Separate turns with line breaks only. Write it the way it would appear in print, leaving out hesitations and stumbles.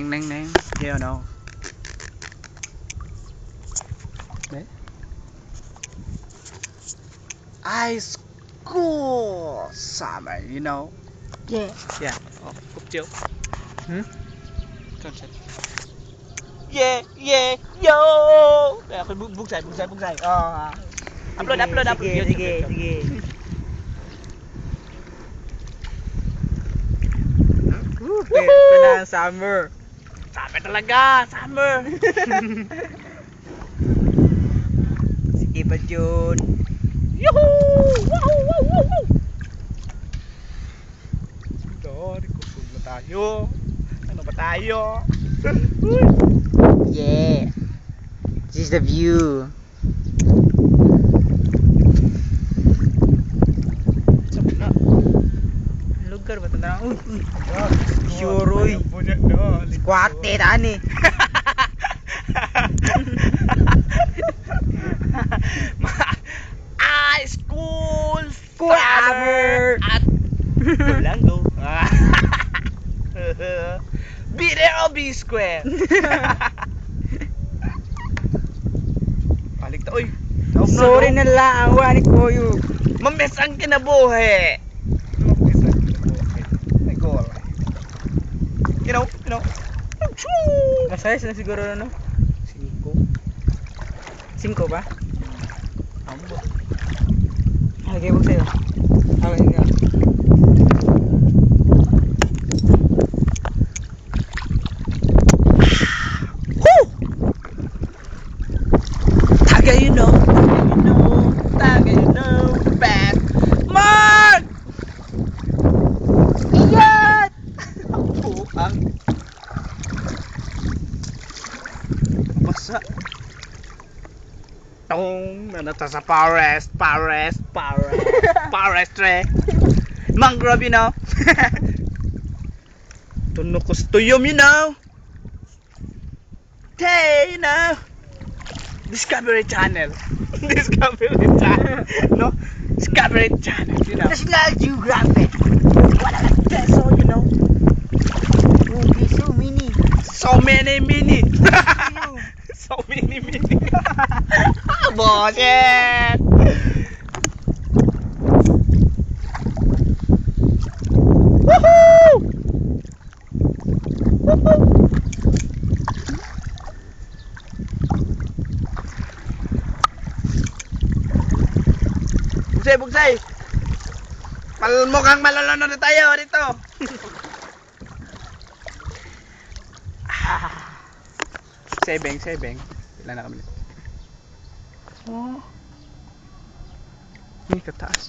neng. You know. Ice cool summer, you know.
Yeah.
Yeah. Oh, cúp chiếu. Yeah, yo. Kaya ako bugsay. Upload.
Sige. Ito na ang summer.
Summer talaga, summer.
Sige pa Jun.
Yuhuu! Wow! Doon, kusog na tayo. Ano ba tayo?
Yeah. This is the view. Lugar ba ito na? Sure, uy. Squatte, tani.
Ice cool
Summer.
at Orlando. Be there or be square. Balik ta, oy.
Sorry na lang, wani ko yung.
Mames ang kinabuhi. May goal. You know.
Masayas na siguro no? 5 ba?
Ambo.
Lagay mo sa'yo. Okay nga.
Woo! Taga you know. Back. Mark!
Iyat!
Ang basa. Tong nanata sa forest tre. Mangrove, you know. Tunukos tuyom, you know. Hey, you know. Discovery Channel. No? Discovery Channel, you know.
National Geographic.
Wala lang peso, you know.
Okay, so many.
So many mini. So many. Bullshit. Woohoo! Bugsay. Mukhang malolono na tayo dito. Sebeng. Ilan na kami? Oh. Ini kataas.